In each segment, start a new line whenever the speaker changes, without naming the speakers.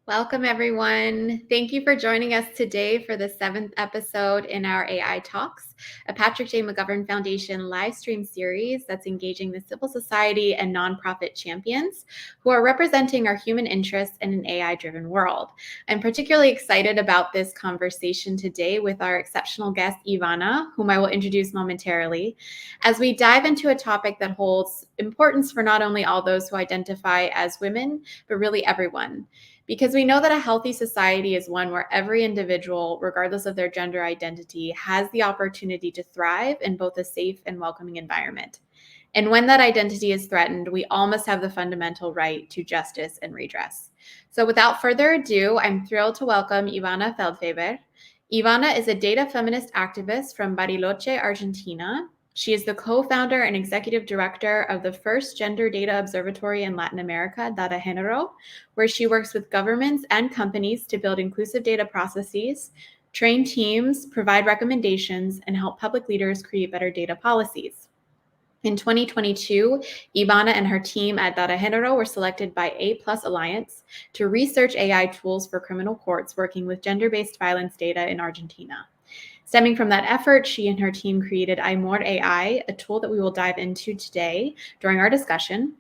Welcome, everyone. Thank you for joining us today for the 7th episode in our AI Talks, a Patrick J. McGovern Foundation live stream series that's engaging the civil society and nonprofit champions who are representing our human interests in an AI-driven world. I'm particularly excited about this conversation today with our exceptional guest, Ivana, whom I will introduce momentarily, as we dive into a topic that holds importance for not only all those who identify as women, but really everyone. Because we know that a healthy society is one where every individual, regardless of their gender identity, has the opportunity to thrive in both a safe and welcoming environment. And when that identity is threatened, we all must have the fundamental right to justice and redress. So without further ado, I'm thrilled to welcome Ivana Feldfeber. Ivana is a data feminist activist from Bariloche, Argentina. She is the co-founder and executive director of the first gender data observatory in Latin America, DataGénero, where she works with governments and companies to build inclusive data processes, train teams, provide recommendations, and help public leaders create better data policies. In 2022, Ivana and her team at DataGénero were selected by A+ Alliance to research AI tools for criminal courts working with gender-based violence data in Argentina. Stemming from that effort, she and her team created iMore AI, a tool that we will dive into today during our discussion.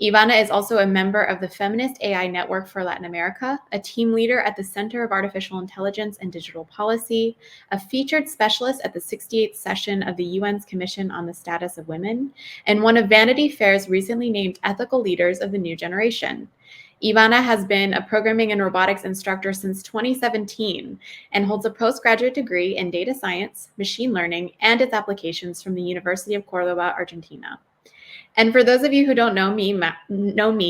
Ivana is also a member of the Feminist AI Network for Latin America, a team leader at the Center of Artificial Intelligence and Digital Policy, a featured specialist at the 68th session of the UN's Commission on the Status of Women, and one of Vanity Fair's recently named ethical leaders of the new generation. Ivana has been a programming and robotics instructor since 2017 and holds a postgraduate degree in data science, machine learning, and its applications from the University of Córdoba, Argentina. And for those of you who don't know me,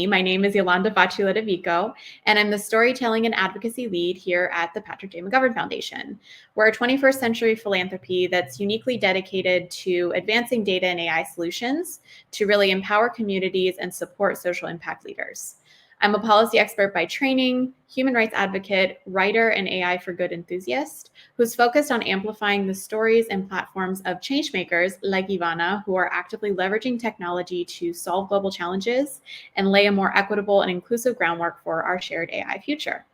my name is Yolanda Botti-Lodovico, and I'm the Storytelling and Advocacy Lead here at the Patrick J. McGovern Foundation. We're a 21st century philanthropy that's uniquely dedicated to advancing data and AI solutions to really empower communities and support social impact leaders. I'm a policy expert by training, human rights advocate, writer, and AI for good enthusiast who's focused on amplifying the stories and platforms of changemakers like Ivana, who are actively leveraging technology to solve global challenges and lay a more equitable and inclusive groundwork for our shared AI future.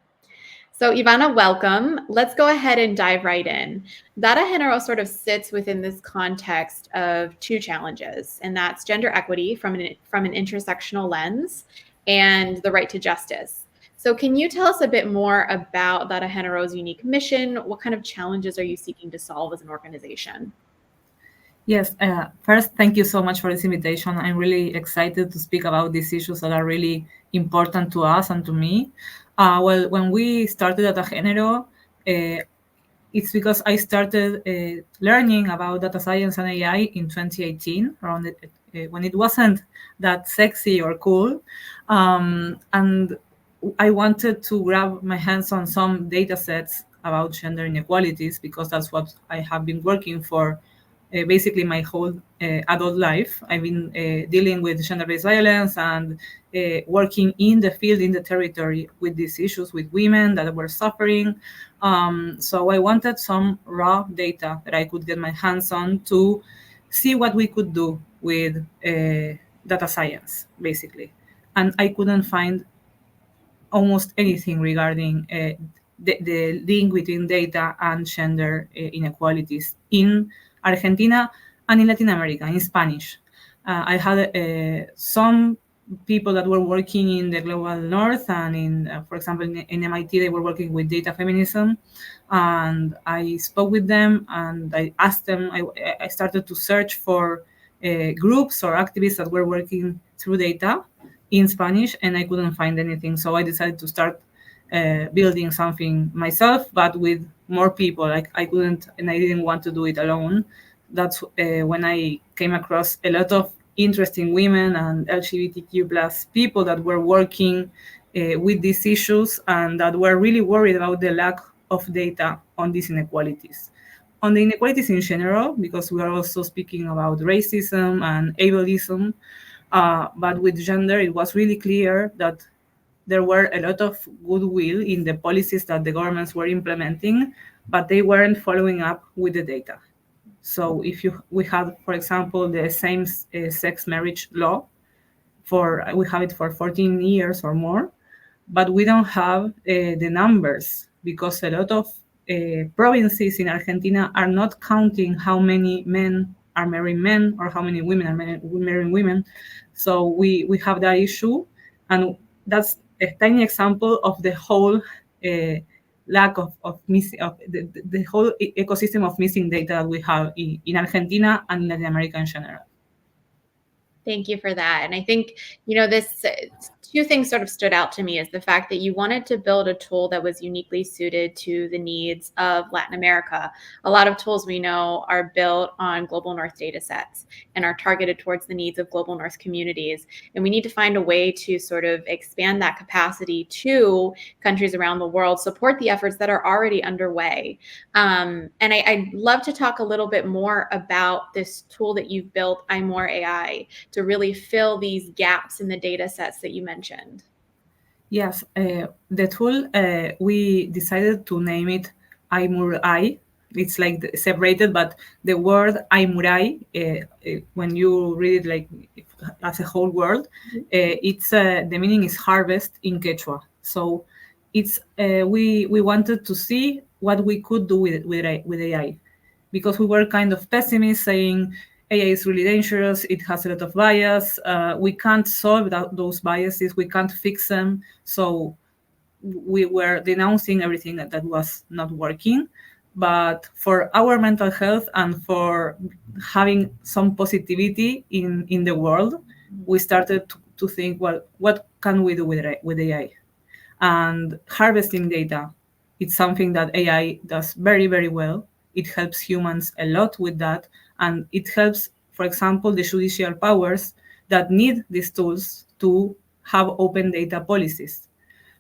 So Ivana, welcome. Let's go ahead and dive right in. DataGénero sort of sits within this context of two challenges, and that's gender equity from an intersectional lens and the right to justice. So can you tell us a bit more about DataGénero's unique mission? What kind of challenges are you seeking to solve as an organization?
Yes, first, thank you so much for this invitation. I'm really excited to speak about these issues that are really important to us and to me. Well, when we started DataGénero, it's because I started learning about data science and AI in 2018, around when it wasn't that sexy or cool. And I wanted to grab my hands on some data sets about gender inequalities because that's what I have been working for basically my whole adult life. I've been dealing with gender-based violence and working in the field, in the territory with these issues with women that were suffering. So I wanted some raw data that I could get my hands on to see what we could do with data science, basically. And I couldn't find almost anything regarding the link between data and gender inequalities in Argentina and in Latin America, in Spanish. I had some people that were working in the global north, and in, for example, in MIT, they were working with data feminism. And I spoke with them and I asked them, I started to search for groups or activists that were working through data in Spanish, and I couldn't find anything. So I decided to start building something myself, but with more people. Like I couldn't, and I didn't want to do it alone. That's when I came across a lot of interesting women and LGBTQ plus people that were working with these issues and that were really worried about the lack of data on these inequalities. On the inequalities in general, because we are also speaking about racism and ableism, but with gender, it was really clear that there were a lot of goodwill in the policies that the governments were implementing, but they weren't following up with the data. So if we have, for example, the same sex marriage law, we have it for 14 years or more, but we don't have the numbers because a lot of provinces in Argentina are not counting how many men are marrying men or how many women are marrying women. So we have that issue, and that's a tiny example of the whole lack of missing of the whole ecosystem of missing data that we have in Argentina and in Latin America in general.
Thank you for that. And I think, this two things sort of stood out to me is the fact that you wanted to build a tool that was uniquely suited to the needs of Latin America. A lot of tools we know are built on global North data sets and are targeted towards the needs of global North communities. And we need to find a way to sort of expand that capacity to countries around the world, support the efforts that are already underway. And I'd love to talk a little bit more about this tool that you've built, iMore AI, to really fill these gaps in the data sets that you mentioned.
Yes, the tool, we decided to name it iMurai. It's like separated, but the word iMurai, when you read it like as a whole word, it's the meaning is harvest in Quechua. So it's we wanted to see what we could do with AI, because we were kind of pessimists, saying AI is really dangerous. It has a lot of bias. We can't solve those biases. We can't fix them. So we were denouncing everything that was not working. But for our mental health and for having some positivity in the world, we started to think, well, what can we do with AI? And harvesting data, it's something that AI does very, very well. It helps humans a lot with that. And it helps, for example, the judicial powers that need these tools to have open data policies.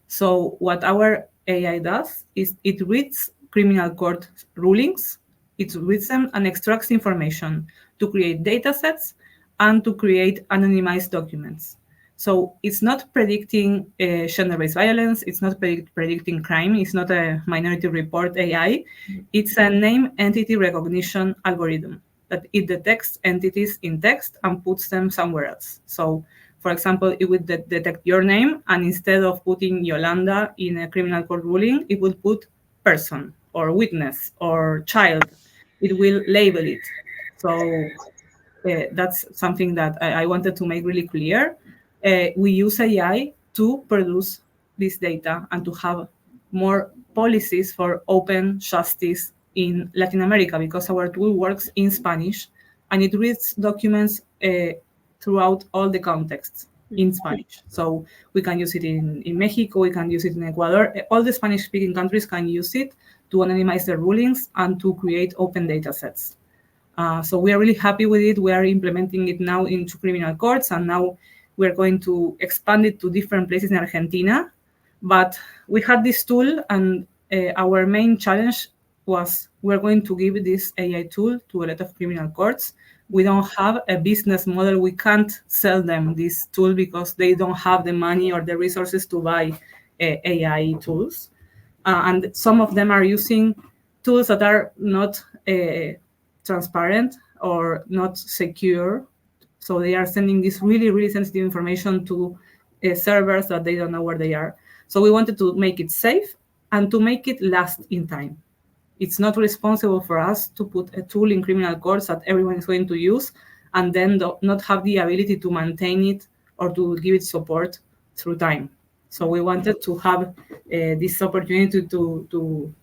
So what our AI does is it reads criminal court rulings, it reads them and extracts information to create data sets and to create anonymized documents. So it's not predicting gender-based violence, it's not predicting crime, it's not a minority report AI, it's a name entity recognition algorithm that it detects entities in text and puts them somewhere else. So for example, it would detect your name, and instead of putting Yolanda in a criminal court ruling, it would put person or witness or child. It will label it. So that's something that I wanted to make really clear. We use AI to produce this data and to have more policies for open justice in Latin America, because our tool works in Spanish and it reads documents throughout all the contexts in Spanish. So we can use it in Mexico, we can use it in Ecuador. All the Spanish-speaking countries can use it to anonymize their rulings and to create open data sets. So we are really happy with it. We are implementing it now into criminal courts, and now we're going to expand it to different places in Argentina. But we had this tool, and our main challenge was we're going to give this AI tool to a lot of criminal courts. We don't have a business model. We can't sell them this tool because they don't have the money or the resources to buy AI tools. And some of them are using tools that are not transparent or not secure. So they are sending this really, really sensitive information to servers that they don't know where they are. So we wanted to make it safe and to make it last in time. It's not responsible for us to put a tool in criminal courts that everyone is going to use and then not have the ability to maintain it or to give it support through time. So we wanted to have this opportunity to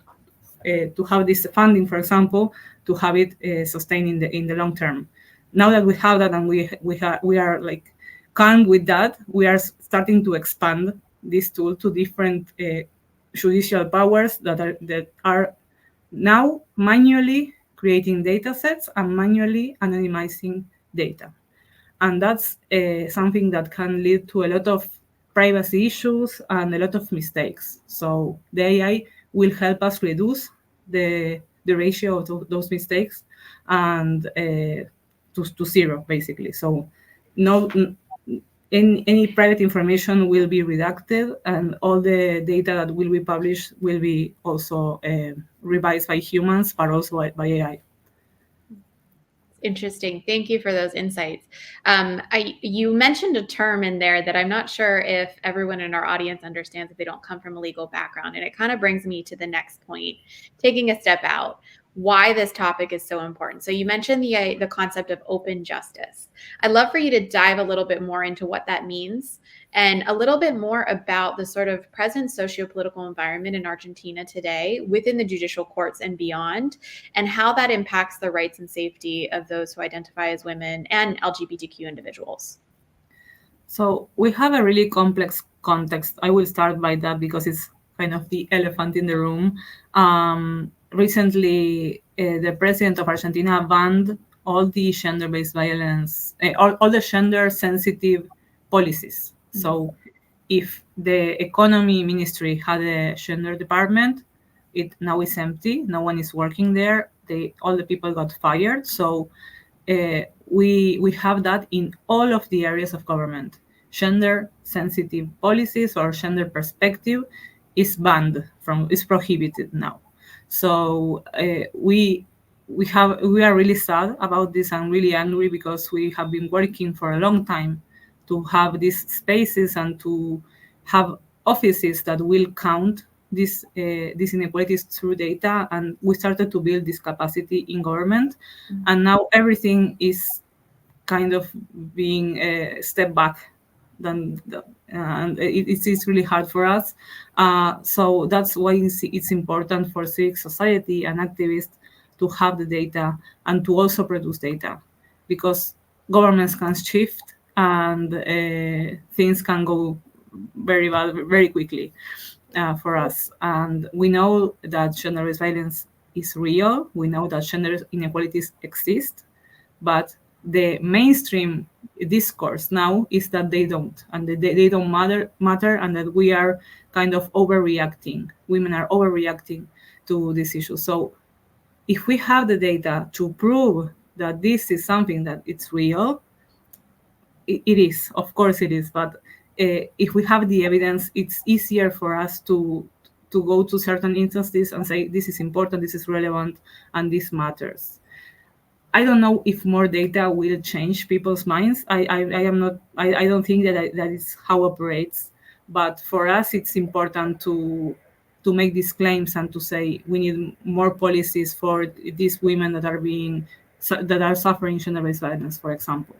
have this funding, for example, to have it sustained in the long term. Now that we have that and we are like calm with that, we are starting to expand this tool to different judicial powers that are now manually creating data sets and manually anonymizing data. And that's something that can lead to a lot of privacy issues and a lot of mistakes. So the AI will help us reduce the ratio of those mistakes and to zero, basically. So no, any private information will be redacted, and all the data that will be published will be also revised by humans, but also by AI.
Interesting. Thank you for those insights. You mentioned a term in there that I'm not sure if everyone in our audience understands if they don't come from a legal background. And it kind of brings me to the next point, taking a step out, why this topic is so important. So you mentioned the concept of open justice. I'd love for you to dive a little bit more into what that means and a little bit more about the sort of present socio-political environment in Argentina today within the judicial courts and beyond, and how that impacts the rights and safety of those who identify as women and LGBTQ individuals.
So we have a really complex context. I will start by that because it's kind of the elephant in the room. Recently, the president of Argentina banned all the gender-based violence, all the gender-sensitive policies. Mm-hmm. So if the economy ministry had a gender department, it now is empty. No one is working there. All the people got fired. So we have that in all of the areas of government. Gender sensitive policies or gender perspective is prohibited now. So we are really sad about this and really angry because we have been working for a long time to have these spaces and to have offices that will count these inequalities through data, and we started to build this capacity in government. Mm-hmm. And now everything is kind of being a step back, and it's really hard for us. So that's why it's important for civic society and activists to have the data and to also produce data, because governments can shift and things can go very bad very quickly for us. And we know that gender-based violence is real. We know that gender inequalities exist, but the mainstream discourse now is that they don't, and they don't matter, and that we are kind of overreacting. Women are overreacting to this issue. So if we have the data to prove that this is something that it's real, it is, of course it is, but if we have the evidence, it's easier for us to go to certain instances and say, this is important, this is relevant, and this matters. I don't know if more data will change people's minds. I don't think that is how it operates. But for us, it's important to make these claims and to say we need more policies for these women that are suffering gender-based violence, for example.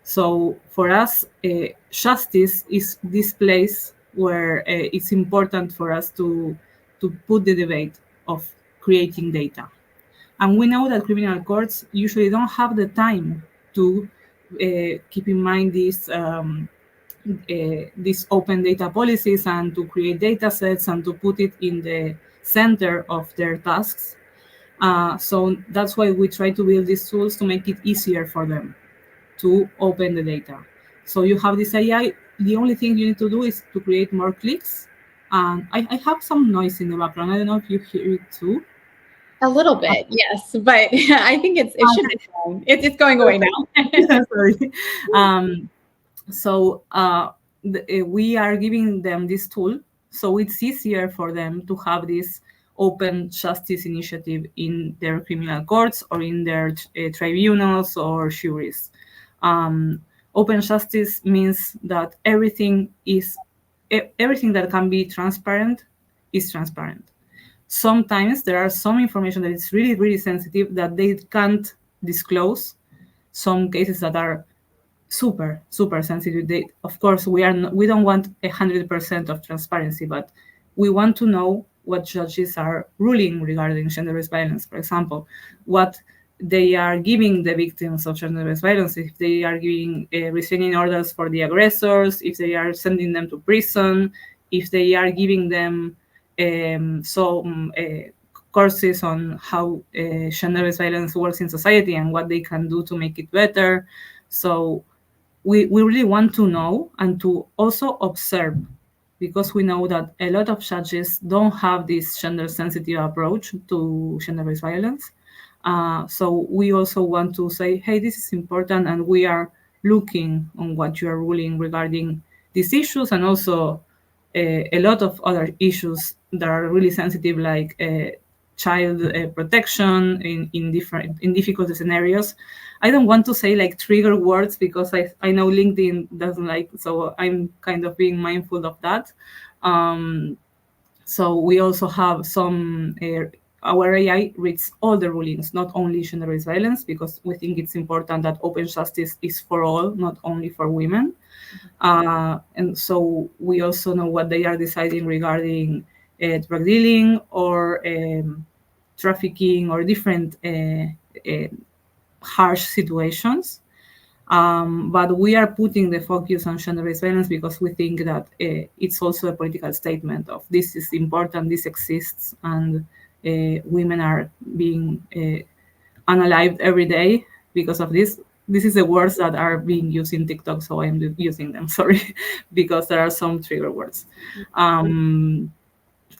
So for us, justice is this place where it's important for us to put the debate of creating data. And we know that criminal courts usually don't have the time to keep in mind these open data policies and to create data sets and to put it in the center of their tasks. So that's why we try to build these tools to make it easier for them to open the data. So you have this AI. The only thing you need to do is to create more clicks. I have some noise in the background. I don't know if you hear it too.
A little bit, yes, but I think it should be fine. It's going away now.
Sorry. So we are giving them this tool, so it's easier for them to have this open justice initiative in their criminal courts or in their tribunals or juries. Open justice means that everything that can be transparent is transparent. sometimes there are some information that is really, really sensitive that they can't disclose. Some cases that are super, super sensitive. Of course, we don't want 100% of transparency, but we want to know what judges are ruling regarding gender-based violence. For example, what they are giving the victims of gender-based violence, if they are giving restraining orders for the aggressors, if they are sending them to prison, if they are giving them some courses on how gender-based violence works in society and what they can do to make it better. So we really want to know and to also observe, because we know that a lot of judges don't have this gender sensitive approach to gender-based violence. So we also want to say, hey, this is important, and we are looking on what you are ruling regarding these issues, and also a lot of other issues that are really sensitive, like child protection in difficult scenarios. I don't want to say like trigger words because I know LinkedIn doesn't like, so I'm kind of being mindful of that. Um, so we also have some, our AI reads all the rulings, not only gender-based violence, because we think it's important that open justice is for all, not only for women. And so we also know what they are deciding regarding drug dealing or trafficking or different harsh situations. But we are putting the focus on gender-based violence because we think that it's also a political statement of this is important, this exists, and women are being unalived every day because of this. This is the words that are being used in TikTok, so I'm using them, sorry, because there are some trigger words.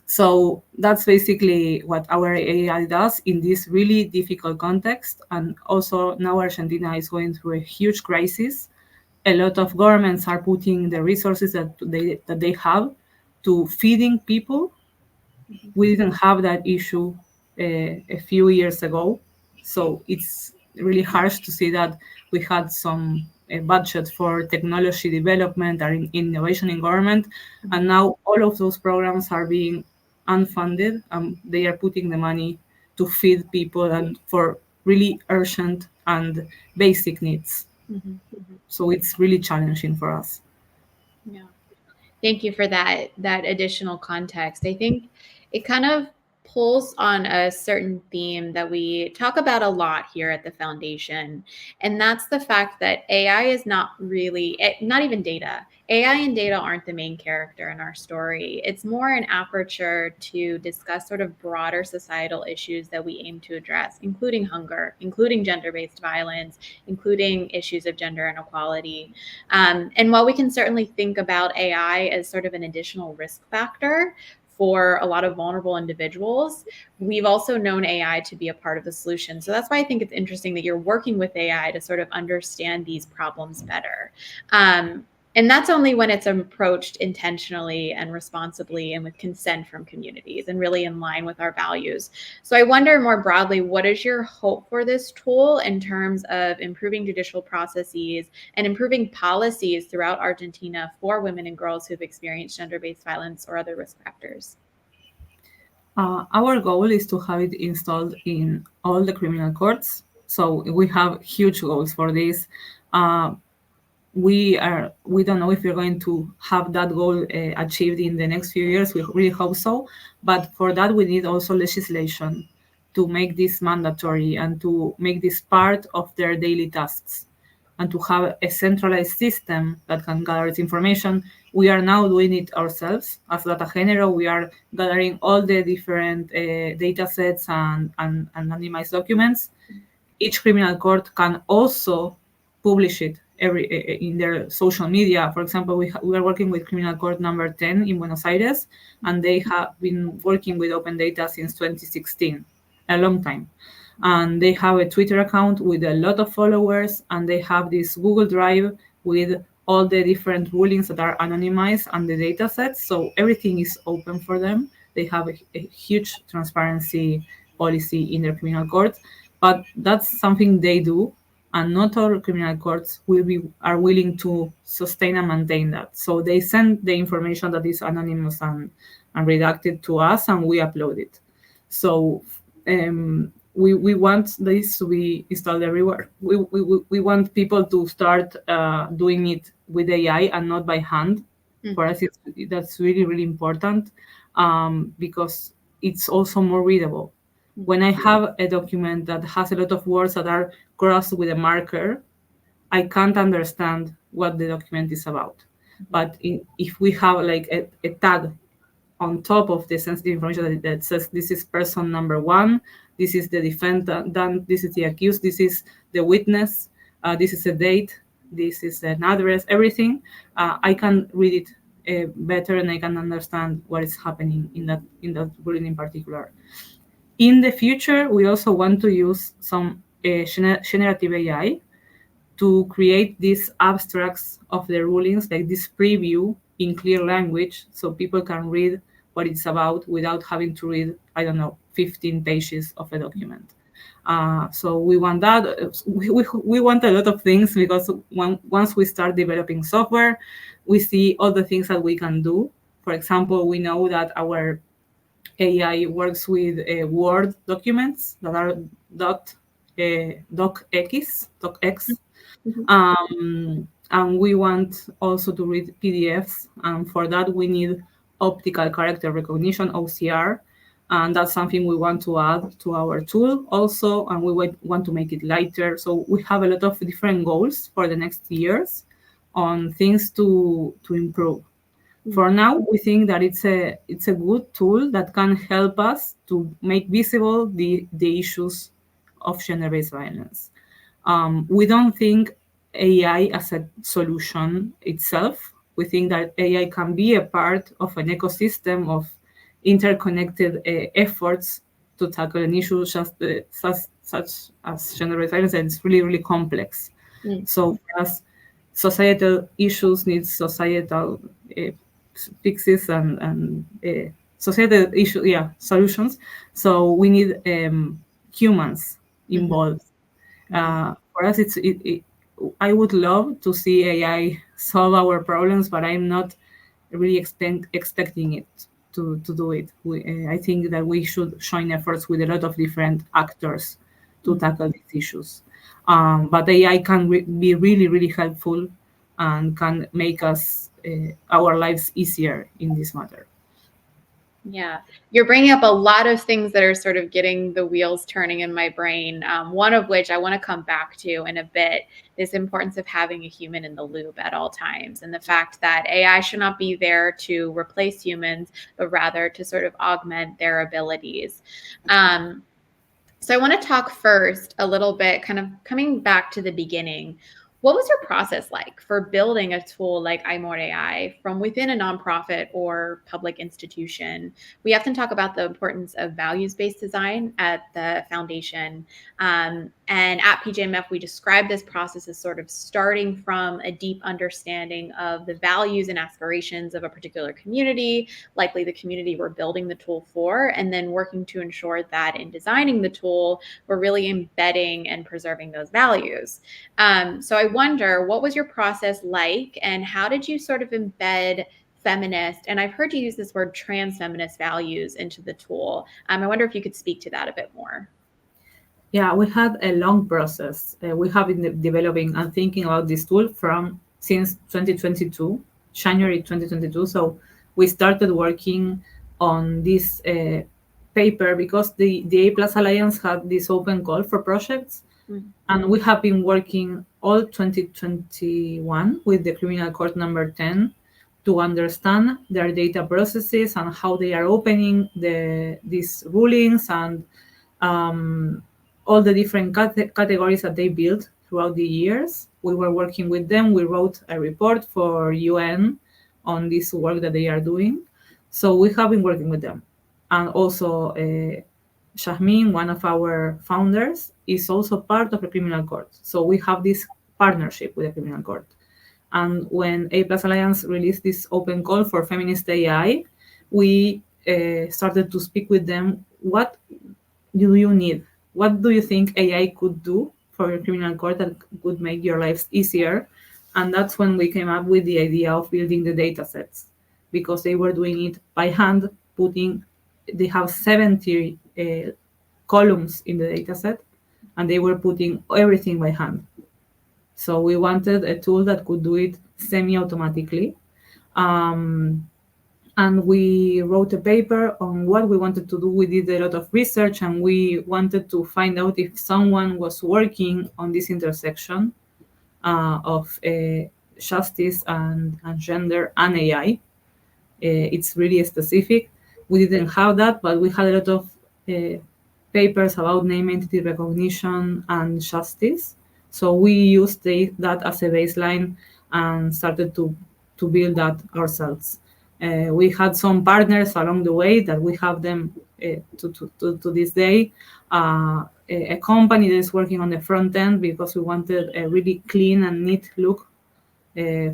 So that's basically what our AI does in this really difficult context. And also now Argentina is going through a huge crisis. A lot of governments are putting the resources that they have to feeding people. We didn't have that issue a few years ago. So it's really harsh to see that we had some budget for technology development or innovation in government, and now all of those programs are being unfunded. They are putting the money to feed people and for really urgent and basic needs. So it's really challenging for us.
Yeah. Thank you for that additional context. I think it kind of pulls on a certain theme that we talk about a lot here at the foundation, and that's the fact that AI is not really not even data. AI and data aren't the main character in our story. It's more an aperture to discuss sort of broader societal issues that we aim to address, including hunger, including gender-based violence, including issues of gender inequality. And while we can certainly think about AI as sort of an additional risk factor for a lot of vulnerable individuals, we've also known AI to be a part of the solution. So that's why I think it's interesting that you're working with AI to sort of understand these problems better. And that's only when it's approached intentionally and responsibly and with consent from communities and really in line with our values. So I wonder more broadly, what is your hope for this tool in terms of improving judicial processes and improving policies throughout Argentina for women and girls who've experienced gender-based violence or other risk factors?
Our goal is to have it installed in all the criminal courts. So we have huge goals for this. Uh, we don't know if we're going to have that goal achieved in the next few years. We really hope so, but for that we need also legislation to make this mandatory and to make this part of their daily tasks, and to have a centralized system that can gather its information. We are now doing it ourselves as DataGénero. We are gathering all the different data sets and anonymized documents. Each criminal court can also publish it in their social media. For example, we are working with criminal court number 10 in Buenos Aires, and they have been working with open data since 2016, a long time. And they have a Twitter account with a lot of followers, and they have this Google Drive with all the different rulings that are anonymized and the data sets. So everything is open for them. They have a huge transparency policy in their criminal court, but that's something they do, and not all criminal courts are willing to sustain and maintain that. So they send the information that is anonymous and redacted to us, and we upload it. So we want this to be installed everywhere. We want people to start doing it with AI and not by hand. For us, that's really, really important because it's also more readable. When I have a document that has a lot of words that are crossed with a marker, I can't understand what the document is about. But if we have like a tag on top of the sensitive information that says this is person number one, this is the defendant, this is the accused, this is the witness, this is a date, this is an address, everything, I can read it better and I can understand what is happening in that ruling in particular. In the future, we also want to use some generative AI to create these abstracts of the rulings, like this preview in clear language, so people can read what it's about without having to read, I don't know, 15 pages of a document. So we want that. We want a lot of things because once we start developing software, we see all the things that we can do. For example, we know that our AI works with Word documents that are docx. And we want also to read PDFs. And for that, we need optical character recognition, OCR. And that's something we want to add to our tool also. And we want to make it lighter. So we have a lot of different goals for the next years on things to improve. For now, we think that it's a good tool that can help us to make visible the issues of gender-based violence. We don't think AI as a solution itself. We think that AI can be a part of an ecosystem of interconnected efforts to tackle an issue such as gender-based violence, and it's really, really complex. So for us, societal issues need societal fixes and societal solutions. So we need humans involved. For us, I would love to see AI solve our problems, but I'm not really expecting it to do it. I think that we should join efforts with a lot of different actors to tackle these issues. But AI can be really, really helpful and can make us our lives easier in this matter.
Yeah, you're bringing up a lot of things that are sort of getting the wheels turning in my brain. One of which I want to come back to in a bit, this importance of having a human in the loop at all times, and the fact that AI should not be there to replace humans, but rather to sort of augment their abilities. So I want to talk first a little bit, kind of coming back to the beginning. What was your process like for building a tool like iMore AI from within a nonprofit or public institution? We often talk about the importance of values-based design at the foundation. And at PJMF, we describe this process as sort of starting from a deep understanding of the values and aspirations of a particular community, likely the community we're building the tool for, and then working to ensure that in designing the tool, we're really embedding and preserving those values. So I wonder, what was your process like, and how did you sort of embed feminist, and I've heard you use this word, transfeminist values into the tool? I wonder if you could speak to that a bit more.
Yeah, we had a long process. We have been developing and thinking about this tool since 2022, January 2022. So we started working on this paper because the A Plus Alliance had this open call for projects. And we have been working all 2021 with the Criminal Court number 10 to understand their data processes and how they are opening these rulings and all the different categories that they built throughout the years. We were working with them. We wrote a report for UN on this work that they are doing. So we have been working with them. And also, Jasmine, one of our founders, is also part of the Criminal Court. So we have this partnership with the Criminal Court. And when A Plus Alliance released this open call for feminist AI, we started to speak with them. What do you need? What do you think AI could do for your criminal court that could make your lives easier? And that's when we came up with the idea of building the data sets, because they were doing it by hand, they have 70 columns in the data set, and they were putting everything by hand. So we wanted a tool that could do it semi-automatically. And we wrote a paper on what we wanted to do. We did a lot of research, and we wanted to find out if someone was working on this intersection of justice and gender and AI. It's really specific. We didn't have that, but we had a lot of papers about name entity recognition and justice. So we used that as a baseline and started to build that ourselves. We had some partners along the way that we have them to this day. A company that is working on the front end because we wanted a really clean and neat look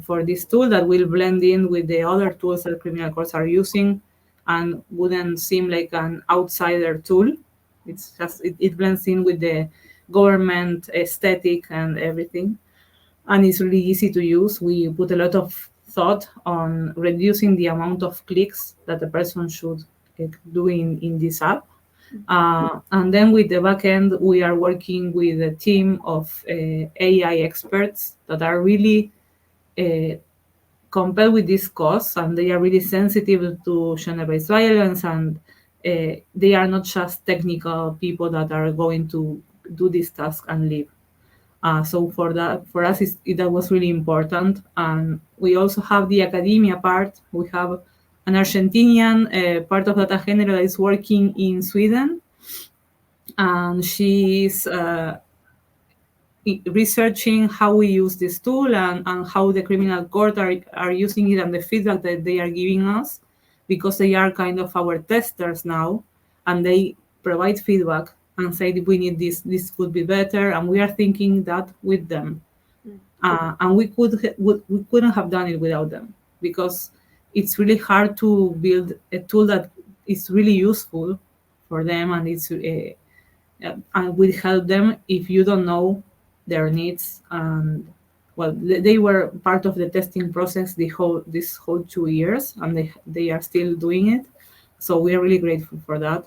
for this tool that will blend in with the other tools that criminal courts are using and wouldn't seem like an outsider tool. It's just it blends in with the government aesthetic and everything, and it's really easy to use. We put a lot of thought on reducing the amount of clicks that a person should do in this app. And then with the backend, we are working with a team of AI experts that are really compelled with this cause, and they are really sensitive to gender-based violence, and they are not just technical people that are going to do this task and leave. So for us, that was really important. And we also have the academia part. We have an Argentinian part of DataGénero that is working in Sweden, and she's researching how we use this tool and how the criminal court are using it and the feedback that they are giving us, because they are kind of our testers now, and they provide feedback and say we need this could be better, and we are thinking that with them. And we couldn't have done it without them, because it's really hard to build a tool that is really useful for them, and and will help them if you don't know their needs. And well, they were part of the testing process this whole 2 years, and they are still doing it. So we are really grateful for that.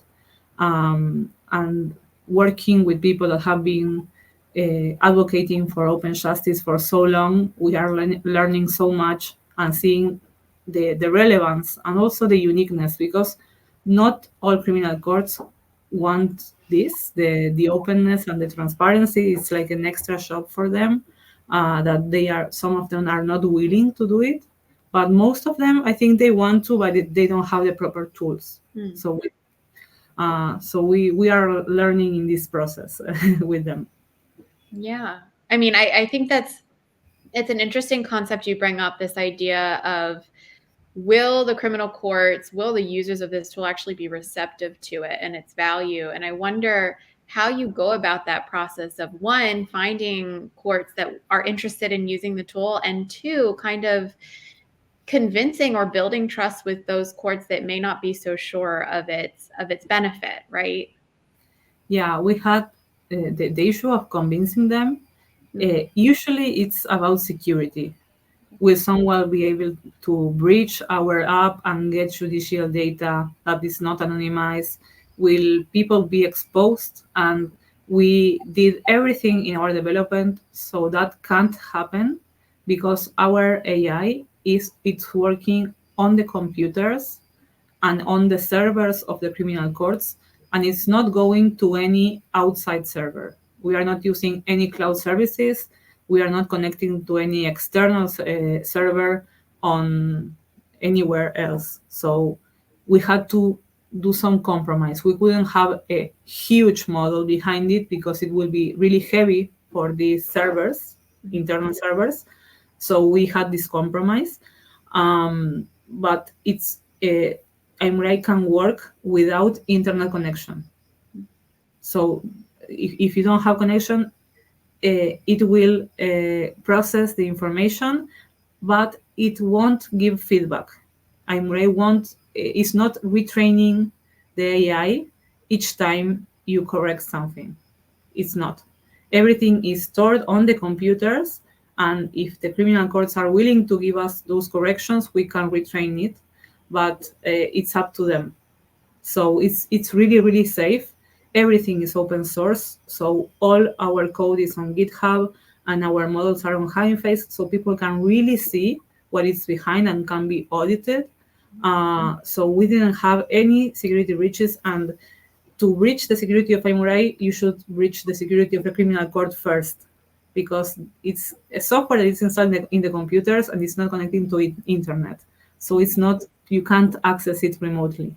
And working with people that have been advocating for open justice for so long, we are learning so much and seeing the relevance and also the uniqueness, because not all criminal courts want this, the openness and the transparency. It's like an extra shop for them, that some of them are not willing to do it, but most of them, I think they want to, but they don't have the proper tools. So we are learning in this process with them.
Yeah. I mean, I think it's an interesting concept you bring up, this idea of, will the criminal courts, will the users of this tool actually be receptive to it and its value? And I wonder how you go about that process of, one, finding courts that are interested in using the tool, and two, kind of convincing or building trust with those courts that may not be so sure of its benefit, right?
Yeah, we had the issue of convincing them. Usually it's about security. Will someone be able to breach our app and get judicial data that is not anonymized? Will people be exposed? And we did everything in our development so that can't happen, because our AI it's working on the computers and on the servers of the criminal courts, and it's not going to any outside server. We are not using any cloud services. We are not connecting to any external server on anywhere else. So we had to do some compromise. We couldn't have a huge model behind it, because it will be really heavy for these servers, internal servers. So we had this compromise. But it's MRI can work without internet connection. So if you don't have connection, it will process the information, but it won't give feedback. MRI is not retraining the AI each time you correct something. It's not. Everything is stored on the computers, and if the criminal courts are willing to give us those corrections, we can retrain it, but it's up to them. So it's really, really safe. Everything is open source. So all our code is on GitHub and our models are on Hugging Face, so people can really see what is behind and can be audited. So we didn't have any security breaches, and to breach the security of iMurai, you should breach the security of the criminal court first, because it's a software that is installed in the computers and it's not connecting to internet. So it's not, you can't access it remotely.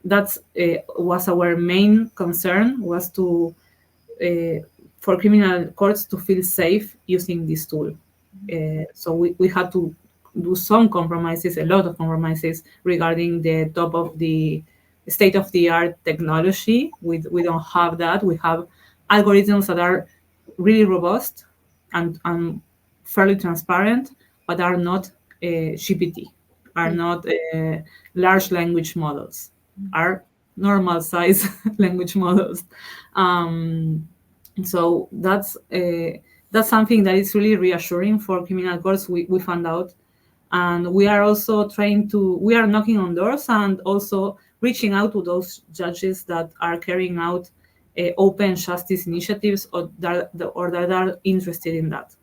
That's was our main concern, was to for criminal courts to feel safe using this tool. So we had to do some compromises, a lot of compromises regarding the top of the state of the art technology. We don't have that. We have algorithms that are really robust and fairly transparent, but are not GPT, are not large language models, are normal size language models. Um, so that's something that is really reassuring for criminal courts. We found out, and we are also we are knocking on doors and also reaching out to those judges that are carrying out open justice initiatives, or that are interested in that.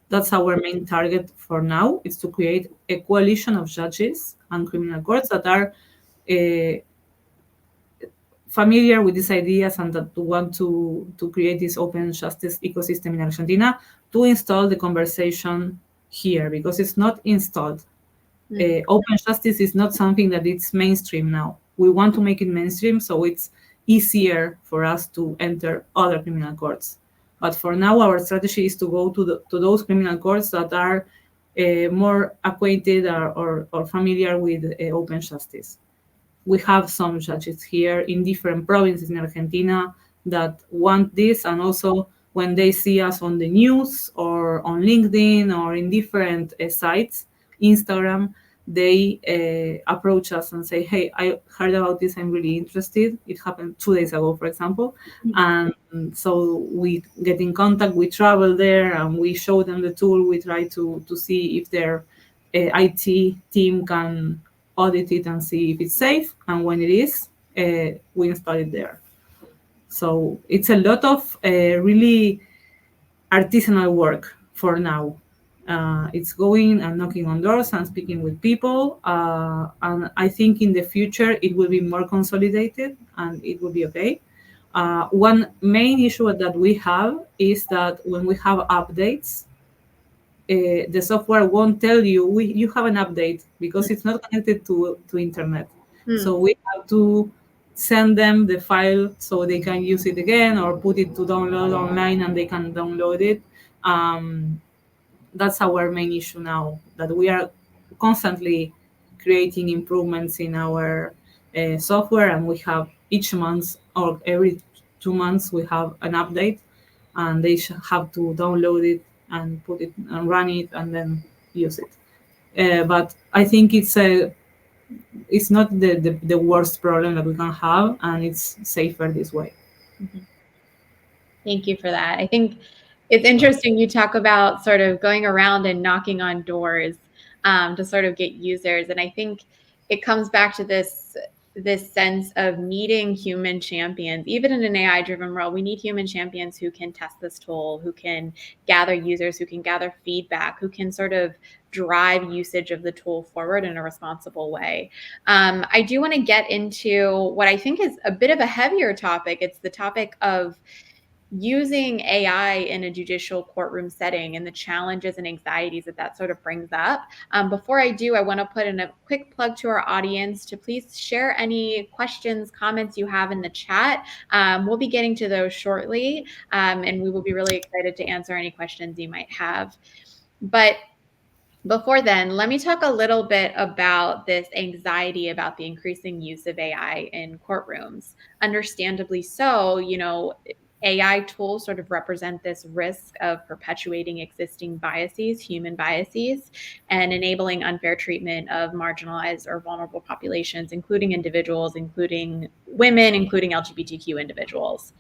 That's our main target for now, is to create a coalition of judges and criminal courts that are uh, familiar with these ideas and that want to create this open justice ecosystem in Argentina, to install the conversation here, because it's not installed. Open justice is not something that it's mainstream now. We want to make it mainstream so it's easier for us to enter other criminal courts. But for now, our strategy is to go to those criminal courts that are more acquainted or familiar with open justice. We have some judges here in different provinces in Argentina that want this, and also when they see us on the news or on LinkedIn or in different sites, Instagram, they approach us and say, hey, I heard about this, I'm really interested. It happened 2 days ago, for example. And so we get in contact, we travel there, and we show them the tool. We try to see if their IT team can audit it and see if it's safe. And when it is, we install it there. So it's a lot of really artisanal work for now. It's going and knocking on doors and speaking with people. And I think in the future it will be more consolidated and it will be okay. One main issue that we have is that when we have updates, the software won't tell you you have an update, because it's not connected to internet. So we have to send them the file so they can use it again, or put it to download online and they can download it. That's our main issue now, that we are constantly creating improvements in our software, and we have each month or every 2 months we have an update, and they have to download it and put it and run it and then use it. But I think it's not the worst problem that we can have, and it's safer this way.
Thank you for that. I think it's interesting you talk about sort of going around and knocking on doors to sort of get users. And I think it comes back to this sense of needing human champions. Even in an AI-driven world, we need human champions who can test this tool, who can gather users, who can gather feedback, who can sort of drive usage of the tool forward in a responsible way. I do want to get into what I think is a bit of a heavier topic. It's the topic of using AI in a judicial courtroom setting and the challenges and anxieties that sort of brings up. Before I do, I want to put in a quick plug to our audience to please share any questions, comments you have in the chat. We'll be getting to those shortly, and we will be really excited to answer any questions you might have. But before then, let me talk a little bit about this anxiety about the increasing use of AI in courtrooms. Understandably so, AI tools sort of represent this risk of perpetuating existing biases, human biases, and enabling unfair treatment of marginalized or vulnerable populations, including individuals, including women, including LGBTQ individuals.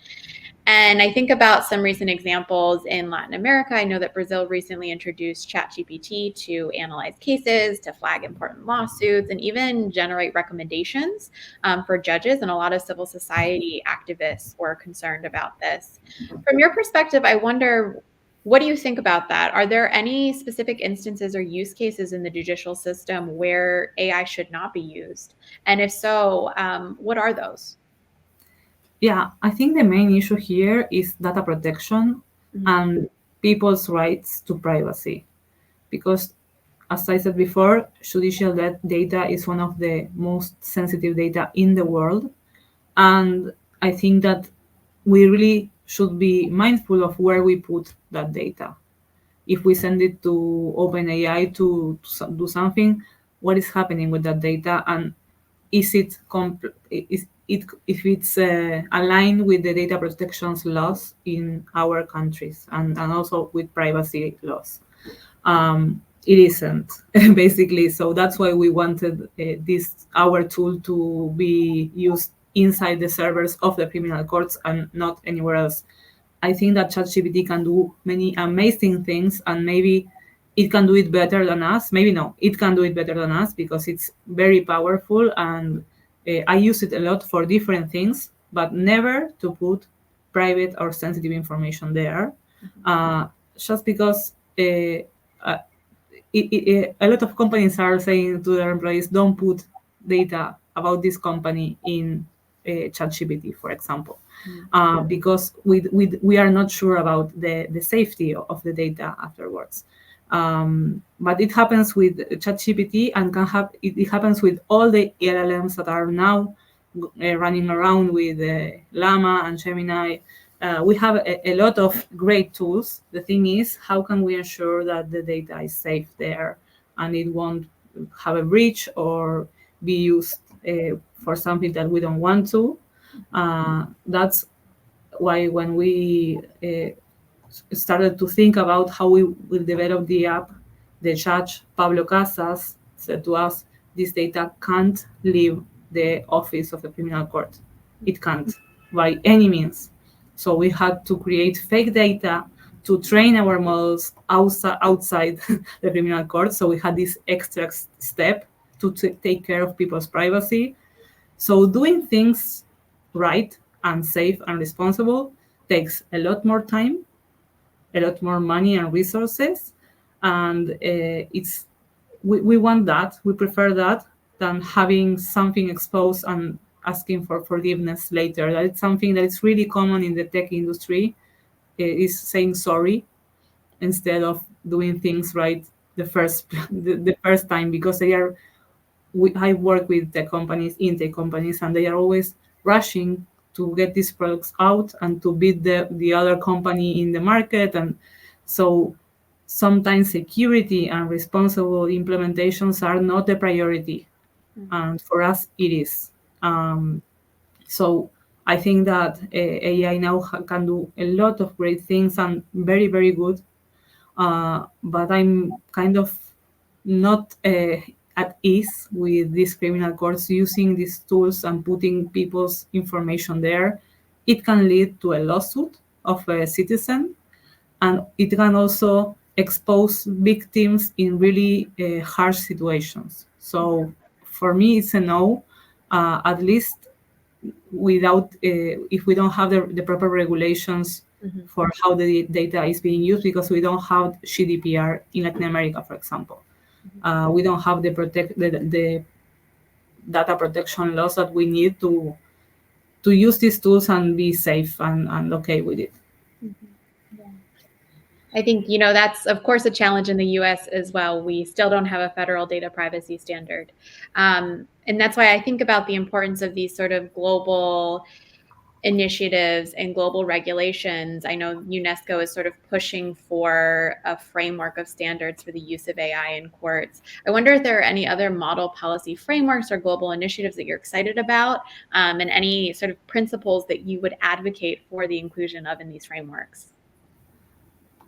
And I think about some recent examples in Latin America. I know that Brazil recently introduced ChatGPT to analyze cases, to flag important lawsuits, and even generate recommendations for judges. And a lot of civil society activists were concerned about this. From your perspective, I wonder, what do you think about that? Are there any specific instances or use cases in the judicial system where AI should not be used? And if so, what are those?
Yeah, I think the main issue here is data protection
Mhm.
and people's rights to privacy. Because, as I said before, judicial data is one of the most sensitive data in the world. And I think that we really should be mindful of where we put that data. If we send it to OpenAI to do something, what is happening with that data, and is it is it if it's aligned with the data protections laws in our countries, and also with privacy laws. It isn't basically, so that's why we wanted this our tool to be used inside the servers of the criminal courts and not anywhere else. I think that ChatGPT can do many amazing things, and maybe it can do it better than us. Maybe no, it can do it better than us because it's very powerful, and I use it a lot for different things, but never to put private or sensitive information there, uh, just because uh, a lot of companies are saying to their employees, don't put data about this company in ChatGPT, for example, because we are not sure about the safety of the data afterwards. But it happens with ChatGPT, and it happens with all the LLMs that are now running around with Llama and Gemini. We have a lot of great tools. The thing is, how can we ensure that the data is safe there and it won't have a breach or be used for something that we don't want to? That's why when we started to think about how we will develop the app, the judge Pablo Casas said to us, this data can't leave the office of the criminal court. It can't by any means. So we had to create fake data to train our models outside the criminal court. So we had this extra step to take care of people's privacy. So doing things right and safe and responsible takes a lot more time, a lot more money and resources, and we want that. We prefer that than having something exposed and asking for forgiveness later. That is something that is really common in the tech industry. Is saying sorry instead of doing things right the first the first time, because I work with the companies, intake companies, and they are always rushing to get these products out and to beat the other company in the market. And so sometimes security and responsible implementations are not a priority. And for us, it is. So I think that AI now can do a lot of great things and very, very good, but I'm kind of not at ease with these criminal courts using these tools and putting people's information there. It can lead to a lawsuit of a citizen, and it can also expose victims in really harsh situations. So for me, it's a no. At least without if we don't have the proper regulations for how the data is being used, because we don't have GDPR in Latin America, for example. We don't have the data protection laws that we need to use these tools and be safe and okay with it.
I think, that's of course a challenge in the US as well. We still don't have a federal data privacy standard. And that's why I think about the importance of these sort of global initiatives and global regulations. I know UNESCO is sort of pushing for a framework of standards for the use of AI in courts. I wonder if there are any other model policy frameworks or global initiatives that you're excited about, and any sort of principles that you would advocate for the inclusion of in these frameworks.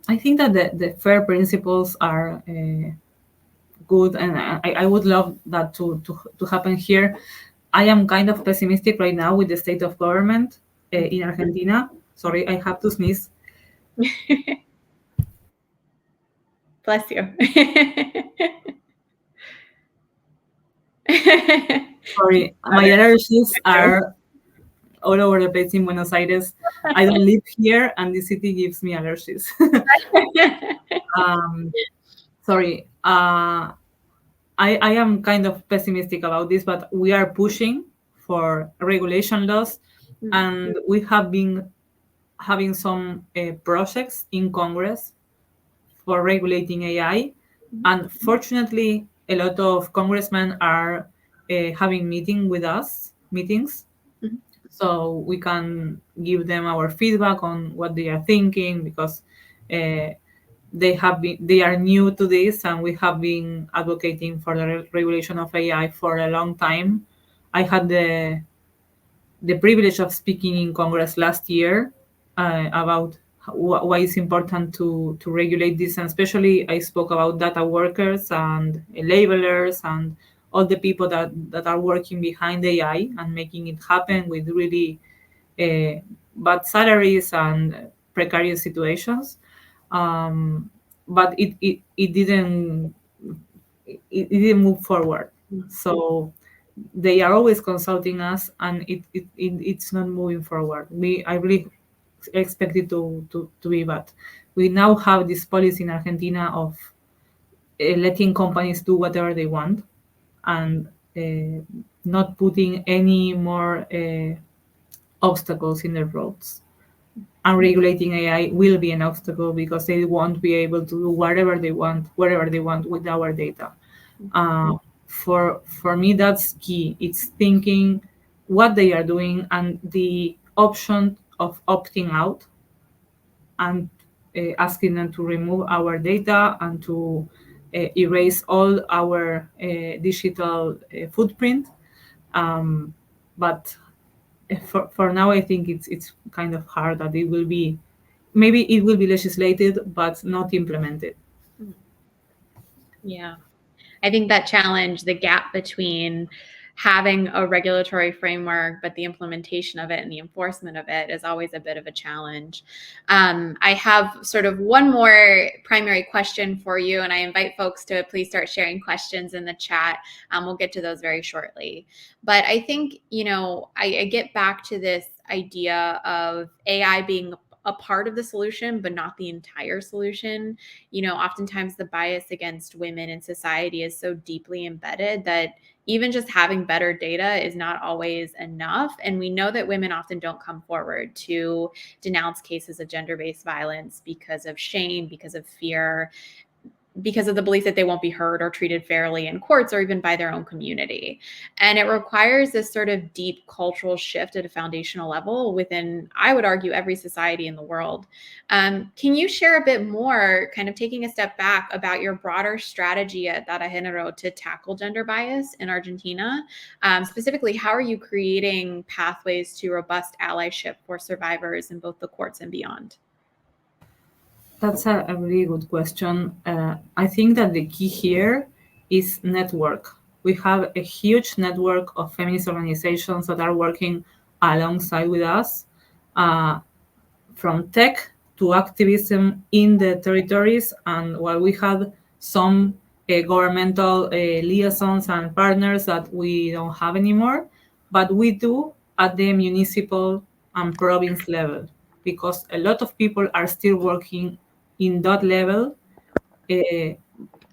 I think that the fair principles are good, and I would love that to happen here. I am kind of pessimistic right now with the state of government in Argentina. Sorry, I have to sneeze.
Bless you.
Sorry, my allergies are all over the place in Buenos Aires. I don't live here, and the city gives me allergies. um, Sorry. I am kind of pessimistic about this, but we are pushing for regulation laws, and we have been having some projects in Congress for regulating AI. And fortunately, a lot of congressmen are having meetings, so we can give them our feedback on what they are thinking, because uh, they are new to this, and we have been advocating for the regulation of AI for a long time. I had the privilege of speaking in Congress last year about why it's important to regulate this, and especially I spoke about data workers and labelers and all the people that are working behind AI and making it happen with really bad salaries and precarious situations. Um, but it didn't move forward. So they are always consulting us, and it's not moving forward. I really expect it to be bad. We now have this policy in Argentina of letting companies do whatever they want, and not putting any more obstacles in the roads. And regulating AI will be an obstacle, because they won't be able to do whatever they want, wherever they want with our data. For me, that's key. It's thinking what they are doing, and the option of opting out, and asking them to remove our data and to erase all our digital footprint. But for now, I think it's kind of hard that it will be, maybe it will be legislated but not implemented.
Yeah. I think that challenge, the gap between having a regulatory framework, but the implementation of it and the enforcement of it is always a bit of a challenge. I have sort of one more primary question for you, and I invite folks to please start sharing questions in the chat. We'll get to those very shortly. But I think, I get back to this idea of AI being a part of the solution, but not the entire solution. Oftentimes the bias against women in society is so deeply embedded that even just having better data is not always enough. And we know that women often don't come forward to denounce cases of gender-based violence because of shame, because of fear, because of the belief that they won't be heard or treated fairly in courts or even by their own community. And it requires this sort of deep cultural shift at a foundational level within, I would argue, every society in the world. Can you share a bit more, kind of taking a step back, about your broader strategy at DataGénero to tackle gender bias in Argentina? Specifically, how are you creating pathways to robust allyship for survivors in both the courts and beyond?
That's a really good question. I think that the key here is network. We have a huge network of feminist organizations that are working alongside with us, from tech to activism in the territories. And while we have some governmental liaisons and partners that we don't have anymore, but we do at the municipal and province level, because a lot of people are still working in that level, uh,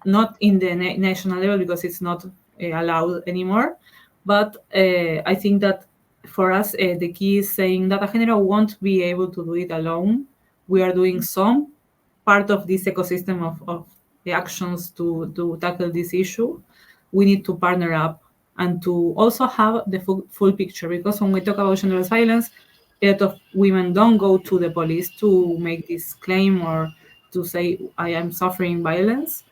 not in the national level, because it's not allowed anymore. But I think that for us, the key is saying that DataGénero won't be able to do it alone. We are doing some part of this ecosystem of the actions to tackle this issue. We need to partner up and to also have the full picture, because when we talk about gender violence, a lot of women don't go to the police to make this claim or to say, I am suffering violence.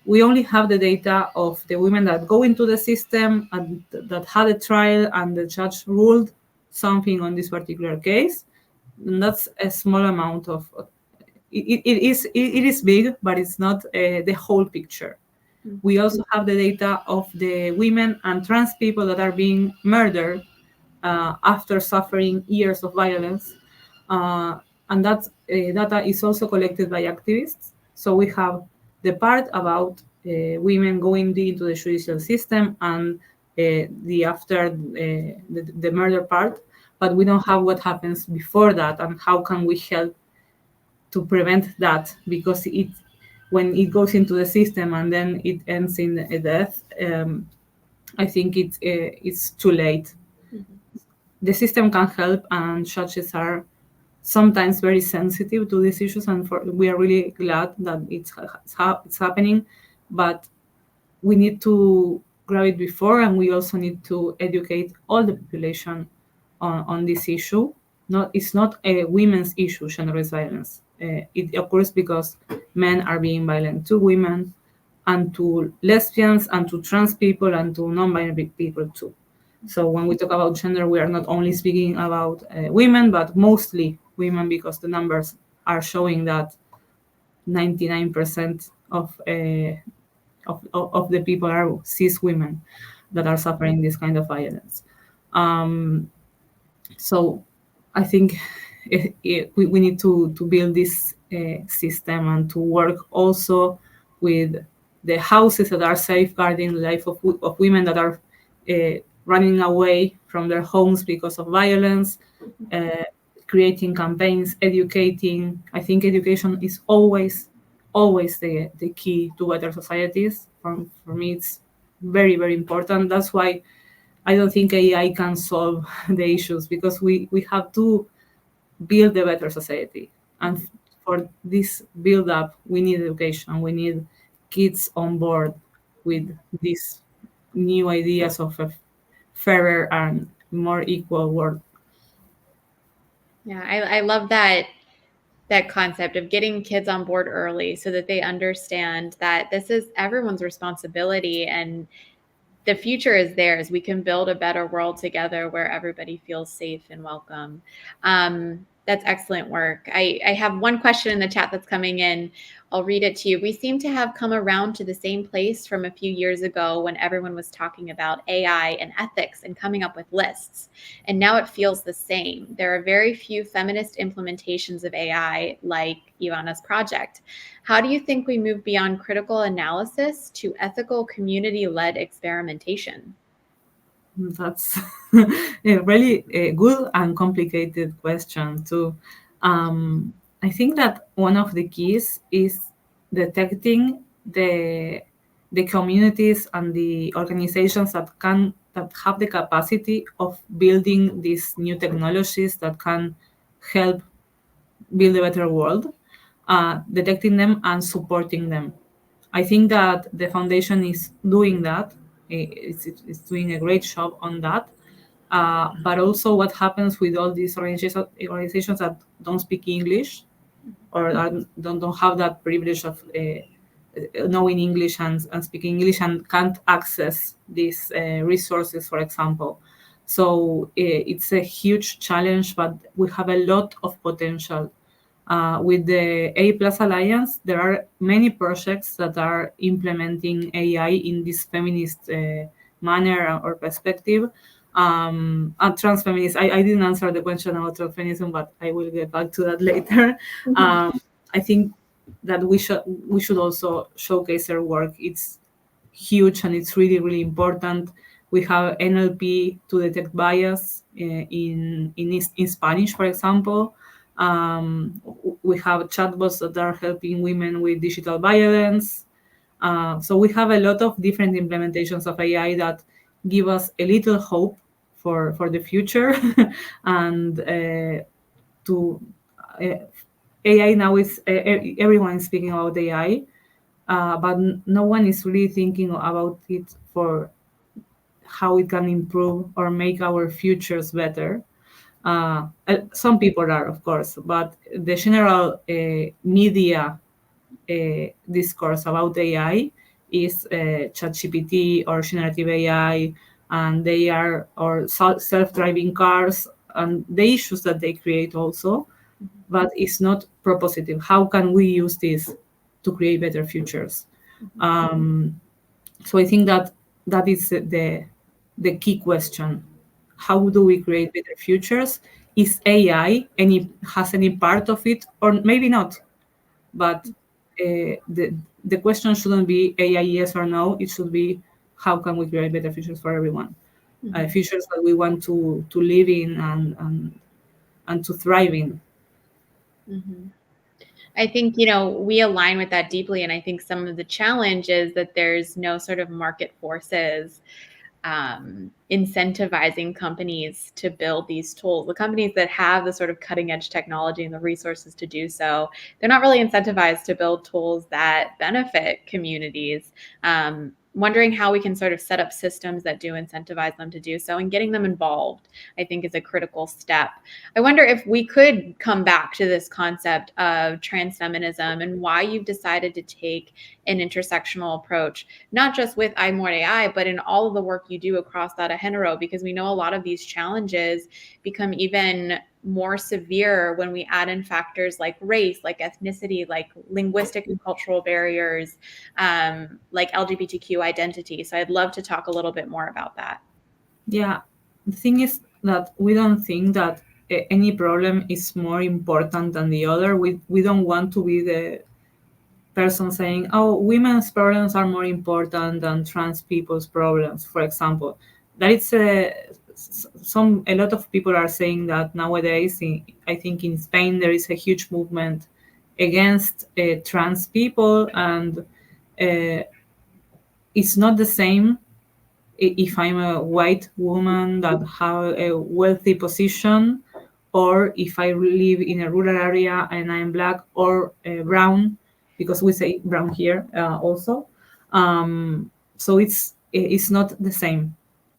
We only have the data of the women that go into the system and that had a trial and the judge ruled something on this particular case. And that's a small amount of it is big, but it's not the whole picture. We also have the data of the women and trans people that are being murdered after suffering years of violence. uh, and that data is also collected by activists. So we have the part about women going into the judicial system and the after the murder part, but we don't have what happens before that and how can we help to prevent that, because it when it goes into the system and then it ends in a death, I think it's too late.
Mhm.
The system can help, and judges are sometimes very sensitive to these issues, and we are really glad that it's happening. But we need to grab it before, and we also need to educate all the population on this issue. It's not a women's issue, gender-based violence. It occurs because men are being violent to women and to lesbians and to trans people and to non-binary people too. So when we talk about gender, we are not only speaking about women, but mostly women, because the numbers are showing that 99% of the people are cis women that are suffering this kind of violence. Um, so I think we need to build this system and to work also with the houses that are safeguarding the life of women that are running away from their homes because of violence, uh, creating campaigns, educating. I think education is always the key to better societies. For me, it's very, very important. That's why I don't think AI can solve the issues, because we have to build a better society. And for this build up, we need education. We need kids on board with these new ideas of a fairer and more equal world.
Yeah, I love that concept of getting kids on board early so that they understand that this is everyone's responsibility and the future is theirs. We can build a better world together where everybody feels safe and welcome. That's excellent work. I have one question in the chat that's coming in. I'll read it to you. We seem to have come around to the same place from a few years ago when everyone was talking about AI and ethics and coming up with lists. And now it feels the same. There are very few feminist implementations of AI like Ivana's project. How do you think we move beyond critical analysis to ethical community-led experimentation?
That's a really good and complicated question too. I think that one of the keys is detecting the communities and the organizations that have the capacity of building these new technologies that can help build a better world, detecting them and supporting them. I think that the foundation is doing that. It's doing a great job on that. But also, what happens with all these organizations that don't speak English or don't have that privilege of knowing English and speaking English and can't access these resources, for example. So it's a huge challenge, but we have a lot of potential. With the A Plus Alliance, there are many projects that are implementing AI in this feminist manner or perspective. And transfeminist, I didn't answer the question about transfeminism, but I will get back to that later. I think that we should also showcase their work. It's huge and it's really, really important. We have NLP to detect bias in Spanish, for example. We have chatbots that are helping women with digital violence. So we have a lot of different implementations of AI that give us a little hope for the future. And to AI now is everyone is speaking about AI, but no one is really thinking about it for how it can improve or make our futures better. Some people are, of course, but the general media discourse about AI is ChatGPT or generative AI, and they are or self-driving cars and the issues that they create also, but it's not propositive. How can we use this to create better futures? So I think that that is the key question. How do we create better futures is AI any has any part of it, or maybe not. But the question shouldn't be AI yes or no. It should be how can we create better futures for everyone, futures that we want to live in and to thrive in.
Mm-hmm. I think, we align with that deeply. And I think some of the challenge is that there's no sort of market forces incentivizing companies to build these tools. The companies that have the sort of cutting edge technology and the resources to do so, they're not really incentivized to build tools that benefit communities. Wondering how we can sort of set up systems that do incentivize them to do so, and getting them involved, I think, is a critical step. I wonder if we could come back to this concept of transfeminism and why you've decided to take an intersectional approach, not just with iMore AI, but in all of the work you do across DataGénero, because we know a lot of these challenges become even more severe when we add in factors like race, like ethnicity, like linguistic and cultural barriers, like LGBTQ identity. So I'd love to talk a little bit more about that.
Yeah, the thing is that we don't think that any problem is more important than the other. We don't want to be the person saying, oh, women's problems are more important than trans people's problems, for example. That it's a lot of people are saying that nowadays. I think in Spain there is a huge movement against trans people, and it's not the same if I'm a white woman that have a wealthy position, or if I live in a rural area and I'm black or brown, because we say brown here also. So it's not the same.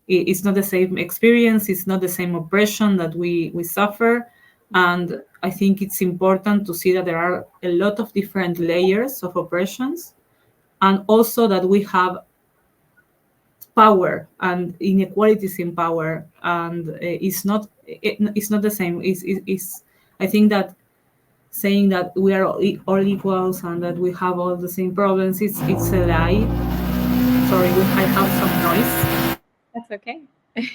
It's not the same experience. It's not the same oppression that we suffer. And I think it's important to see that there are a lot of different layers of oppressions, and also that we have power and inequalities in power, and it's not the same. It's I think that saying that we are all equals and that we have all the same problems, it's a lie. Sorry, I have some noise.
That's okay.
Can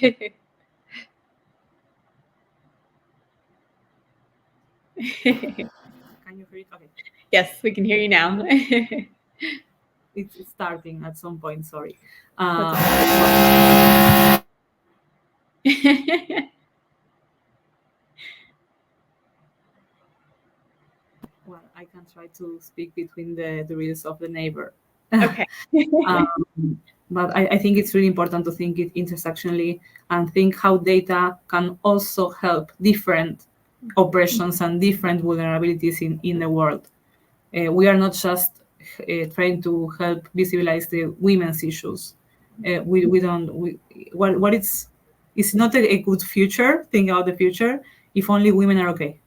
you hear it? Okay.
Yes, we can hear you now.
It's starting at some point. Sorry. Well, I can try to speak between the reels of the neighbor.
Okay.
But I think it's really important to think it intersectionally and think how data can also help different oppressions and different vulnerabilities in the world. We are not just trying to help visualize the women's issues. We don't. What it's not a good future. Think about the future if only women are okay.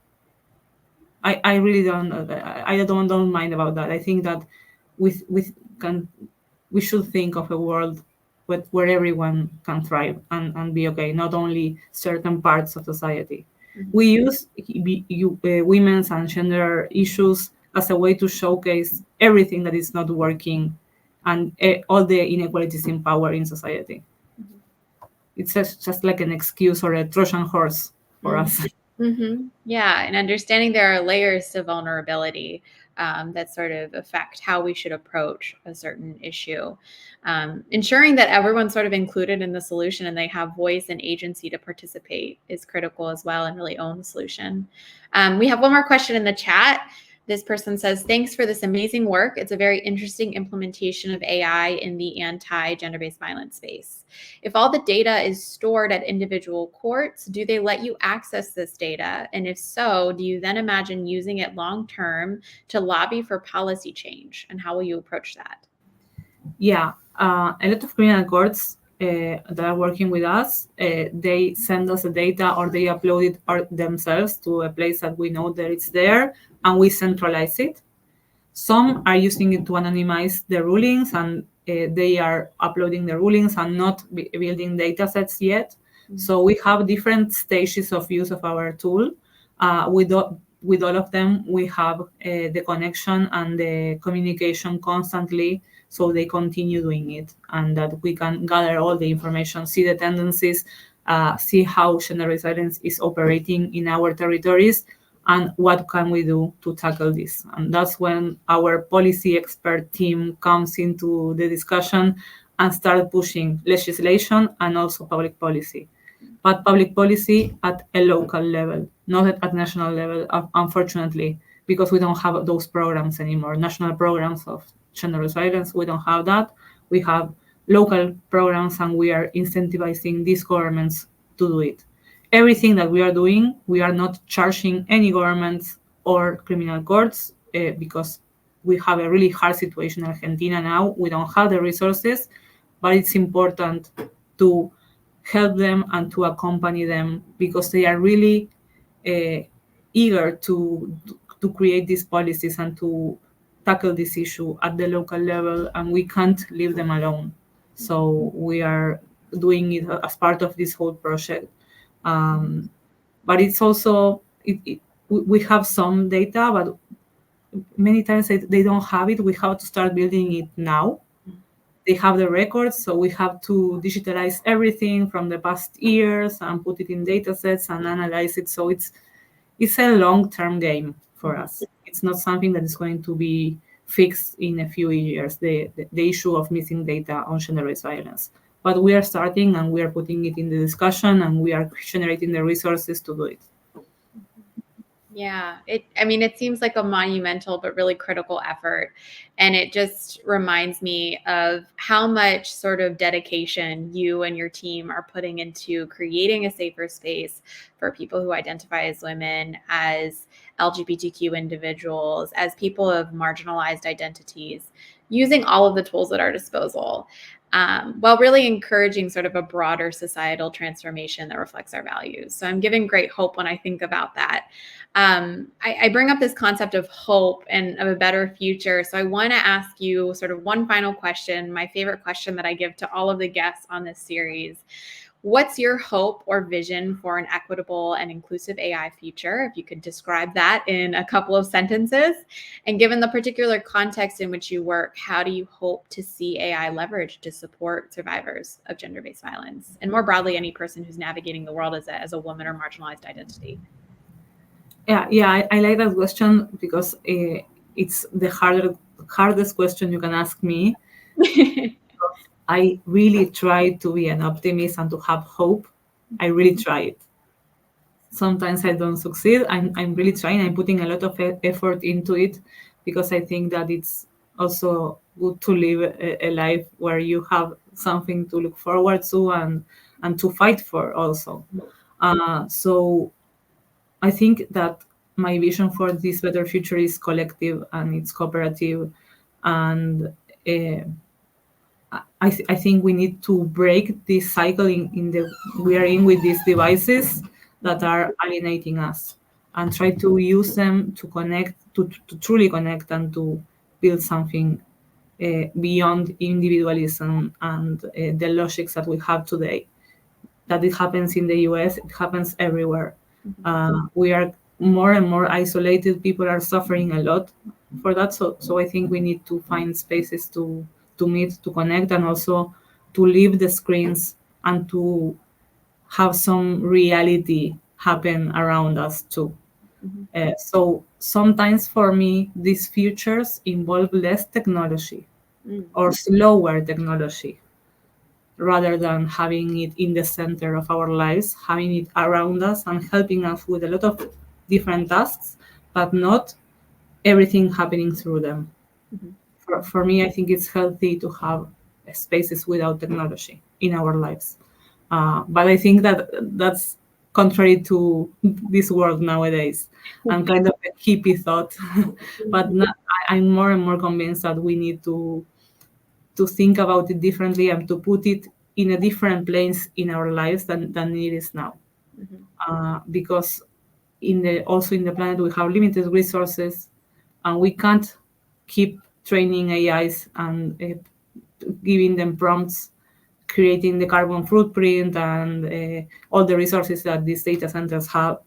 I really don't mind about that. I think that we should think of a world where everyone can thrive and be okay, not only certain parts of society. We use women's and gender issues as a way to showcase everything that is not working and all the inequalities in power in society. It's just like an excuse or a Trojan horse for us.
Yeah, and understanding there are layers to vulnerability that sort of affect how we should approach a certain issue. Ensuring that everyone's sort of included in the solution and they have voice and agency to participate is critical as well, and really own the solution. We have one more question in the chat. This person says, thanks for this amazing work. It's a very interesting implementation of AI in the anti-gender-based violence space. If all the data is stored at individual courts, do they let you access this data? And if so, do you then imagine using it long-term to lobby for policy change? And how will you approach that?
Yeah, a lot of criminal courts that are working with us, they send us the data or they upload it themselves to a place that we know that it's there, and we centralize it. Some are using it to anonymize the rulings, and they are uploading the rulings and not building data sets yet. So we have different stages of use of our tool. With all of them, we have the connection and the communication constantly, so they continue doing it, and that we can gather all the information, see the tendencies, see how gender resilience is operating in our territories and what can we do to tackle this. And that's when our policy expert team comes into the discussion and start pushing legislation and also public policy. But public policy at a local level, not at national level, unfortunately, because we don't have those programs anymore. National programs of gender resilience, we don't have that. We have local programs, and we are incentivizing these governments to do it. Everything that we are doing, we are not charging any governments or criminal courts because we have a really hard situation in Argentina now. We don't have the resources, but it's important to help them and to accompany them because they are really eager to create these policies and to tackle this issue at the local level, and we can't leave them alone. So we are doing it as part of this whole project. But it's also, we have some data, but many times they don't have it. We have to start building it now. They have the records, so we have to digitalize everything from the past years and put it in data sets and analyze it. So it's a long-term game for us. It's not something that is going to be fixed in a few years, the issue of missing data on gender-based violence. But we are starting, and we are putting it in the discussion, and we are generating the resources to do it.
Yeah, it seems like a monumental but really critical effort. And it just reminds me of how much sort of dedication you and your team are putting into creating a safer space for people who identify as women, as LGBTQ individuals, as people of marginalized identities, using all of the tools at our disposal, while really encouraging sort of a broader societal transformation that reflects our values. So I'm giving great hope when I think about that. I bring up this concept of hope and of a better future. So I want to ask you sort of one final question, my favorite question that I give to all of the guests on this series. What's your hope or vision for an equitable and inclusive AI future? If you could describe that in a couple of sentences. And given the particular context in which you work, how do you hope to see AI leveraged to support survivors of gender-based violence? And more broadly, any person who's navigating the world as a woman or marginalized identity.
Yeah, I like that question because it's the hardest question you can ask me. I really try to be an optimist and to have hope. I really try it. Sometimes I don't succeed. I'm really trying. I'm putting a lot of effort into it because I think that it's also good to live a life where you have something to look forward to and to fight for also. So I think that my vision for this better future is collective and it's cooperative, and I think we need to break this cycle in the we are in with these devices that are alienating us, and try to use them to connect, to truly connect, and to build something beyond individualism and the logics that we have today. That it happens in the US, it happens everywhere. We are more and more isolated. People are suffering a lot for that. So I think we need to find spaces to meet, to connect, and also to leave the screens and to have some reality happen around us too. So sometimes for me, these futures involve less technology or slower technology rather than having it in the center of our lives, having it around us and helping us with a lot of different tasks, but not everything happening through them. For me, I think it's healthy to have spaces without technology in our lives. But I think that that's contrary to this world nowadays and kind of a hippie thought. But I'm more and more convinced that we need to think about it differently and to put it in a different place in our lives than it is now. Because also in the planet we have limited resources, and we can't keep training AIs and giving them prompts, creating the carbon footprint and all the resources that these data centers have.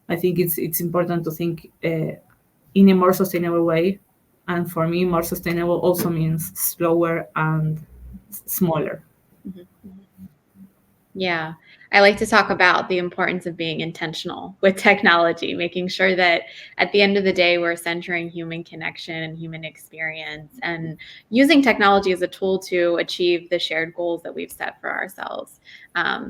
I think it's important to think in a more sustainable way. And for me, more sustainable also means slower and smaller.
Yeah. I like to talk about the importance of being intentional with technology, making sure that at the end of the day, we're centering human connection and human experience and using technology as a tool to achieve the shared goals that we've set for ourselves.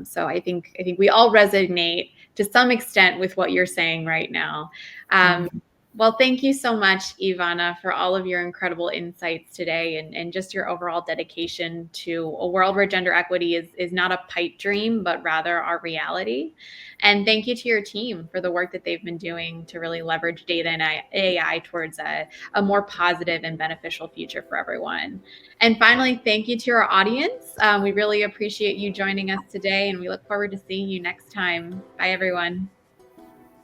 So I think we all resonate to some extent with what you're saying right now.
Thank
Um,
you.
well, thank you so much, Ivana, for all of your incredible insights today and just your overall dedication to a world where gender equity is not a pipe dream, but rather our reality. And thank you to your team for the work that they've been doing to really leverage data and AI towards a more positive and beneficial future for everyone. And finally, thank you to our audience. We really appreciate you joining us today, and we look forward to seeing you next time. Bye, everyone.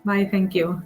Bye. Thank you.